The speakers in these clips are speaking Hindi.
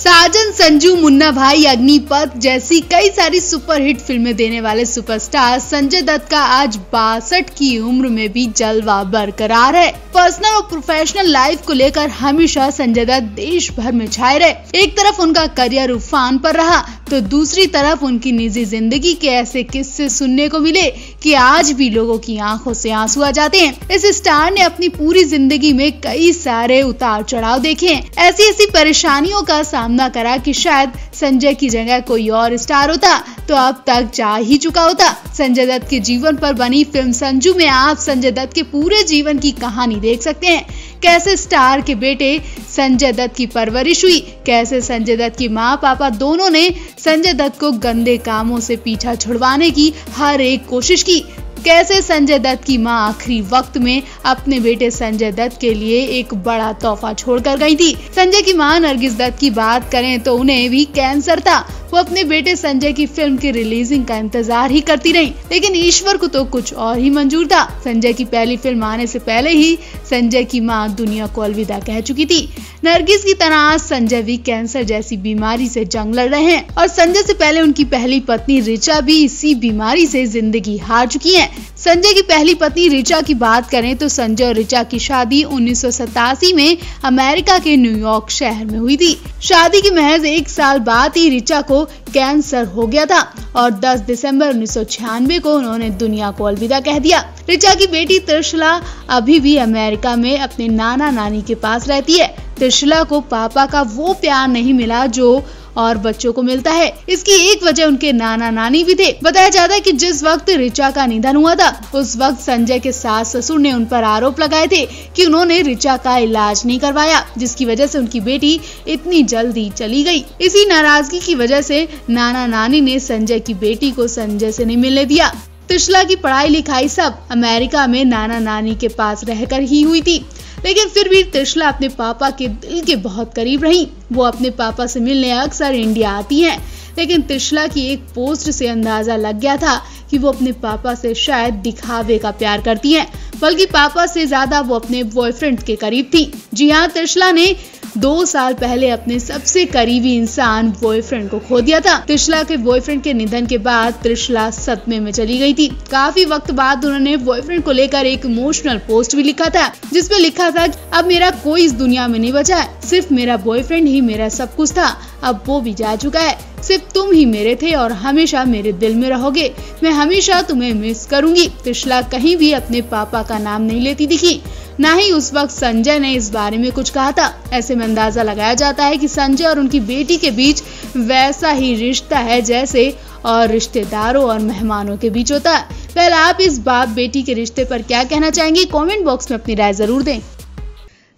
साजन, संजू, मुन्ना भाई, अग्निपथ जैसी कई सारी सुपरहिट फिल्में देने वाले सुपरस्टार संजय दत्त का आज 62 की उम्र में भी जलवा बरकरार है। पर्सनल और प्रोफेशनल लाइफ को लेकर हमेशा संजय दत्त देश भर में छाए रहे। एक तरफ उनका करियर उफान पर रहा तो दूसरी तरफ उनकी निजी जिंदगी के ऐसे किस्से सुनने को मिले कि आज भी लोगों की आंखों से आंसू आ जाते हैं। इस स्टार ने अपनी पूरी जिंदगी में कई सारे उतार चढ़ाव देखे हैं, ऐसी परेशानियों का सामना करा कि शायद संजय की जगह कोई और स्टार होता तो अब तक जा ही चुका होता। संजय दत्त के जीवन पर बनी फिल्म संजू में आप संजय दत्त के पूरे जीवन की कहानी देख सकते हैं। कैसे स्टार के बेटे संजय दत्त की परवरिश हुई, कैसे संजय दत्त की माँ पापा दोनों ने संजय दत्त को गंदे कामों से पीछा छुड़वाने की हर एक कोशिश की, कैसे संजय दत्त की मां आखिरी वक्त में अपने बेटे संजय दत्त के लिए एक बड़ा तोहफा छोड़कर गई थी। संजय की मां नरगिस दत्त की बात करें तो उन्हें भी कैंसर था। वो अपने बेटे संजय की फिल्म की रिलीजिंग का इंतजार ही करती रही, लेकिन ईश्वर को तो कुछ और ही मंजूर था। संजय की पहली फिल्म आने से पहले ही संजय की मां दुनिया को अलविदा कह चुकी थी। नरगिस की तरह संजय भी कैंसर जैसी बीमारी से जंग लड़ रहे हैं और संजय से पहले उनकी पहली पत्नी ऋचा भी इसी बीमारी से जिंदगी हार चुकी है। संजय की पहली पत्नी ऋचा की बात करें तो संजय और ऋचा की शादी 1987 में अमेरिका के न्यूयॉर्क शहर में हुई थी। शादी के महज एक साल बाद ही ऋचा को कैंसर हो गया था और 10 दिसंबर 1996 को उन्होंने दुनिया को अलविदा कह दिया। ऋचा की बेटी त्रिशला अभी भी अमेरिका में अपने नाना नानी के पास रहती है। त्रिशला को पापा का वो प्यार नहीं मिला जो और बच्चों को मिलता है। इसकी एक वजह उनके नाना नानी भी थे। बताया जाता है कि जिस वक्त ऋचा का निधन हुआ था उस वक्त संजय के सास ससुर ने उन पर आरोप लगाए थे कि उन्होंने ऋचा का इलाज नहीं करवाया, जिसकी वजह से उनकी बेटी इतनी जल्दी चली गई। इसी नाराजगी की वजह से नाना नानी ने संजय की बेटी को संजय से नहीं मिलने दिया। त्रिशला की पढ़ाई लिखाई सब अमेरिका में नाना नानी के पास रहकर ही हुई थी, लेकिन फिर भी त्रिशला अपने पापा के दिल के बहुत करीब रही। वो अपने पापा से मिलने अक्सर इंडिया आती हैं, लेकिन त्रिशला की एक पोस्ट से अंदाजा लग गया था कि वो अपने पापा से शायद दिखावे का प्यार करती हैं, बल्कि पापा से ज्यादा वो अपने बॉयफ्रेंड के करीब थी। जी हाँ, त्रिशला ने 2 साल पहले अपने सबसे करीबी इंसान बॉयफ्रेंड को खो दिया था। त्रिशला के बॉयफ्रेंड के निधन के बाद त्रिशला सदमे में चली गई थी। काफी वक्त बाद उन्होंने बॉयफ्रेंड को लेकर एक इमोशनल पोस्ट भी लिखा था, जिसमें लिखा था कि अब मेरा कोई इस दुनिया में नहीं बचा है, सिर्फ मेरा बॉयफ्रेंड ही मेरा सब कुछ था, अब वो भी जा चुका है, सिर्फ तुम ही मेरे थे और हमेशा मेरे दिल में रहोगे, मैं हमेशा तुम्हें मिस करूंगी। त्रिशला कहीं भी अपने पापा का नाम नहीं लेती दिखी, ना ही उस वक्त संजय ने इस बारे में कुछ कहा था। ऐसे में अंदाजा लगाया जाता है कि संजय और उनकी बेटी के बीच वैसा ही रिश्ता है जैसे और रिश्तेदारों और मेहमानों के बीच होता है। वेल, आप इस बाप बेटी के रिश्ते पर क्या कहना चाहेंगे? कमेंट बॉक्स में अपनी राय जरूर दें।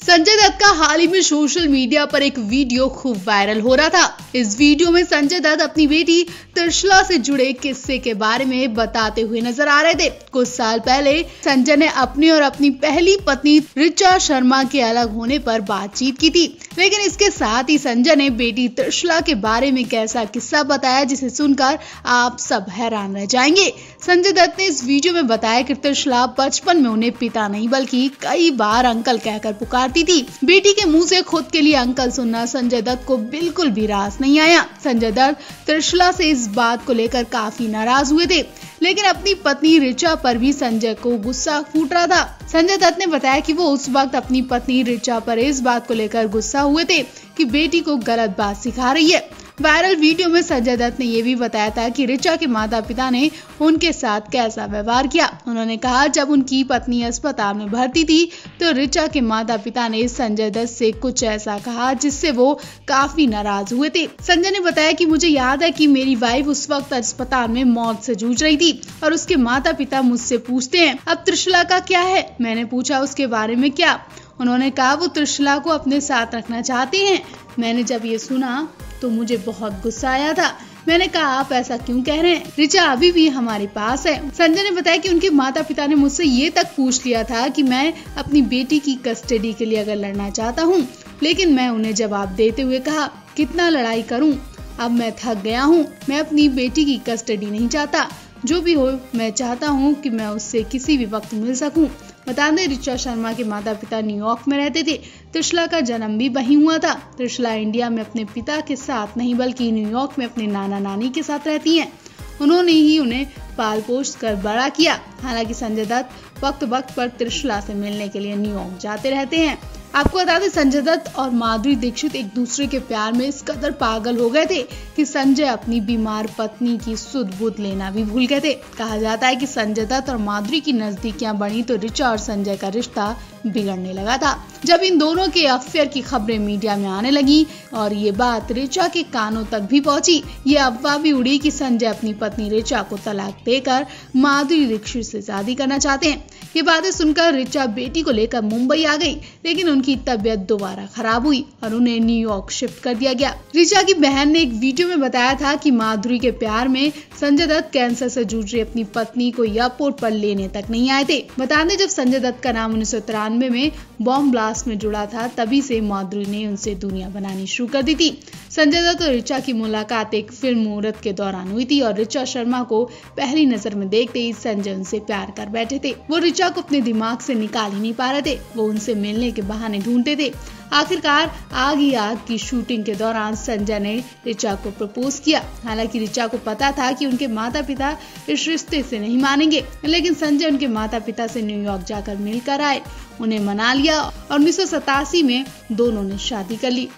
संजय दत्त का हाल ही में सोशल मीडिया पर एक वीडियो खूब वायरल हो रहा था। इस वीडियो में संजय दत्त अपनी बेटी त्रिशला से जुड़े किस्से के बारे में बताते हुए नजर आ रहे थे। कुछ साल पहले संजय ने अपनी और अपनी पहली पत्नी ऋचा शर्मा के अलग होने पर बातचीत की थी, लेकिन इसके साथ ही संजय ने बेटी त्रिशला के बारे में कैसा किस्सा बताया जिसे सुनकर आप सब हैरान रह जाएंगे। संजय दत्त ने इस वीडियो में बताया कि त्रिशला बचपन में उन्हें पिता नहीं बल्कि कई बार अंकल कहकर पुकारती थी। बेटी के मुंह से खुद के लिए अंकल सुनना संजय दत्त को बिल्कुल भी रास नहीं आया। संजय दत्त त्रिशला से इस बात को लेकर काफी नाराज हुए थे, लेकिन अपनी पत्नी ऋचा पर भी संजय को गुस्सा फूट रहा था। संजय दत्त ने बताया कि वो उस वक्त अपनी पत्नी ऋचा पर इस बात को लेकर गुस्सा हुए थे कि बेटी को गलत बात सिखा रही है। वायरल वीडियो में संजय दत्त ने ये भी बताया था कि ऋचा के माता पिता ने उनके साथ कैसा व्यवहार किया। उन्होंने कहा जब उनकी पत्नी अस्पताल में भर्ती थी तो ऋचा के माता पिता ने संजय दत्त से कुछ ऐसा कहा जिससे वो काफी नाराज हुए थे। संजय ने बताया कि मुझे याद है कि मेरी वाइफ उस वक्त अस्पताल में मौत से जूझ रही थी और उसके माता पिता मुझसे पूछते हैं अब त्रिशला का क्या है। मैंने पूछा उसके बारे में क्या। उन्होंने कहा वो त्रिशला को अपने साथ रखना चाहते हैं। मैंने जब ये सुना तो मुझे बहुत गुस्सा आया था। मैंने कहा आप ऐसा क्यों कह रहे हैं, ऋचा अभी भी हमारे पास है। संजय ने बताया कि उनके माता पिता ने मुझसे ये तक पूछ लिया था कि मैं अपनी बेटी की कस्टडी के लिए अगर लड़ना चाहता हूँ, लेकिन मैं उन्हें जवाब देते हुए कहा कितना लड़ाई करूँ, अब मैं थक गया हूँ, मैं अपनी बेटी की कस्टडी नहीं चाहता, जो भी हो, मैं चाहता हूँ कि मैं उससे किसी भी वक्त मिल सकूं। बता दें, ऋचा शर्मा के माता पिता न्यूयॉर्क में रहते थे। त्रिशला का जन्म भी वहीं हुआ था। त्रिशला इंडिया में अपने पिता के साथ नहीं बल्कि न्यूयॉर्क में अपने नाना नानी के साथ रहती हैं। उन्होंने ही उन्हें पाल पोस कर बड़ा किया। हालांकि संजय दत्त वक्त वक्त पर त्रिशला से मिलने के लिए न्यूयॉर्क जाते रहते हैं। आपको बता दें, संजय दत्त और माधुरी दीक्षित एक दूसरे के प्यार में इस कदर पागल हो गए थे कि संजय अपनी बीमार पत्नी की सुध बुध लेना भी भूल गए थे। कहा जाता है कि संजय दत्त और माधुरी की नजदीकियां बढ़ी तो ऋचा और संजय का रिश्ता बिगड़ने लगा था। जब इन दोनों के अफेयर की खबरें मीडिया में आने लगी और ये बात ऋचा के कानों तक भी पहुंची, ये अफवाह भी उड़ी कि संजय अपनी पत्नी ऋचा को तलाक देकर माधुरी दीक्षित से शादी करना चाहते हैं। ये बातें सुनकर ऋचा बेटी को लेकर मुंबई आ गई, लेकिन उनकी तबीयत दोबारा खराब हुई और उन्हें न्यूयॉर्क शिफ्ट कर दिया गया। ऋचा की बहन ने एक वीडियो में बताया था कि माधुरी के प्यार में संजय दत्त कैंसर से जूझ रही अपनी पत्नी को एयरपोर्ट पर लेने तक नहीं आए थे। बता दें, जब संजय दत्त का नाम 1993 में बॉम्ब ब्लास्ट में जुड़ा था, तभी से माधुरी ने उनसे दुनिया बनानी शुरू कर दी थी। संजय दत्त और ऋचा की मुलाकात एक फिल्म मुहूर्त के दौरान हुई थी और ऋचा शर्मा को पहली नजर में देखते ही संजय उनसे प्यार कर बैठे थे। वो ऋचा को अपने दिमाग से निकाल ही नहीं पा रहे थे। वो उनसे मिलने के बहाने ढूंढते थे। आखिरकार आग ही आग की शूटिंग के दौरान संजय ने ऋचा को प्रपोज किया। हालांकि ऋचा को पता था कि उनके माता पिता इस रिश्ते से नहीं मानेंगे, लेकिन संजय उनके माता पिता से न्यूयॉर्क जाकर मिलकर आए, उन्हें मना लिया और 1987 में दोनों ने शादी कर ली।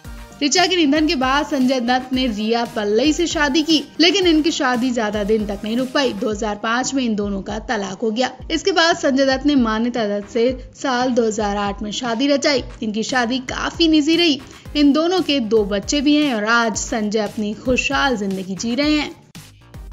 ऋचा के निधन के बाद संजय दत्त ने रिया पल्लई से शादी की, लेकिन इनकी शादी ज्यादा दिन तक नहीं रुक पाई। 2005 में इन दोनों का तलाक हो गया। इसके बाद संजय दत्त ने मान्यता दत्त से साल 2008 में शादी रचाई। इनकी शादी काफी निजी रही। इन दोनों के 2 बच्चे भी हैं और आज संजय अपनी खुशहाल जिंदगी जी रहे हैं।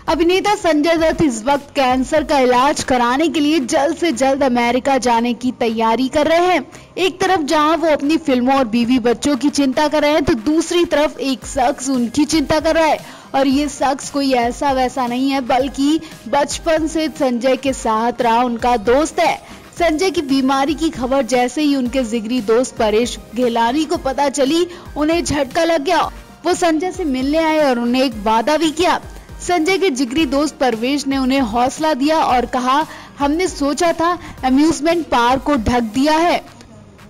अभिनेता संजय दत्त इस वक्त कैंसर का इलाज कराने के लिए जल्द से जल्द अमेरिका जाने की तैयारी कर रहे हैं। एक तरफ जहां वो अपनी फिल्मों और बीवी बच्चों की चिंता कर रहे हैं, तो दूसरी तरफ एक शख्स उनकी चिंता कर रहा है। और ये शख्स कोई ऐसा वैसा नहीं है, बल्कि बचपन से संजय के साथ रहा उनका दोस्त है। संजय की बीमारी की खबर जैसे ही उनके जिगरी दोस्त परेश घेलानी को पता चली, उन्हें झटका लग गया। वो संजय से मिलने आए और उन्हें एक वादा भी किया। संजय के जिगरी दोस्त परवेश ने उन्हें हौसला दिया और कहा, हमने सोचा था अम्यूजमेंट पार्क को ढक दिया है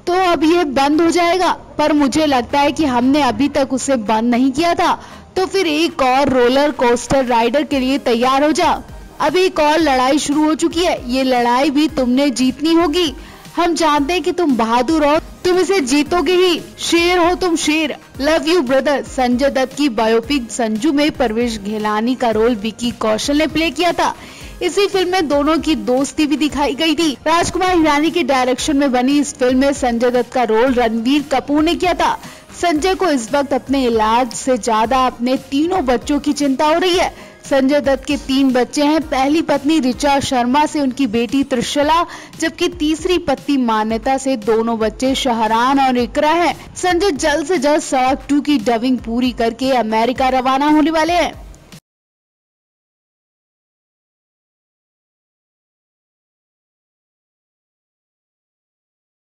तो अब ये बंद हो जाएगा, पर मुझे लगता है कि हमने अभी तक उसे बंद नहीं किया था, तो फिर एक और रोलर कोस्टर राइडर के लिए तैयार हो जा। अब एक और लड़ाई शुरू हो चुकी है, ये लड़ाई भी तुमने जीतनी होगी। हम जानते हैं कि तुम बहादुर हो, तुम इसे जीतोगे ही। शेर हो तुम, शेर। Love you brother. Sanjay Dutt की बायोपिक संजू में परवेश घेलानी का रोल विकी कौशल ने प्ले किया था। इसी फिल्म में दोनों की दोस्ती भी दिखाई गई थी। राजकुमार हिरानी के डायरेक्शन में बनी इस फिल्म में संजय दत्त का रोल रणबीर कपूर ने किया था। संजय को इस वक्त अपने इलाज से ज्यादा अपने तीनों बच्चों की चिंता हो रही है। संजय दत्त के 3 बच्चे हैं। पहली पत्नी ऋचा शर्मा से उनकी बेटी त्रिशला, जबकि तीसरी पत्नी मान्यता से दोनों बच्चे शहरान और इकरा हैं। संजय जल्द से जल्द सड़क 2 की डबिंग पूरी करके अमेरिका रवाना होने वाले हैं।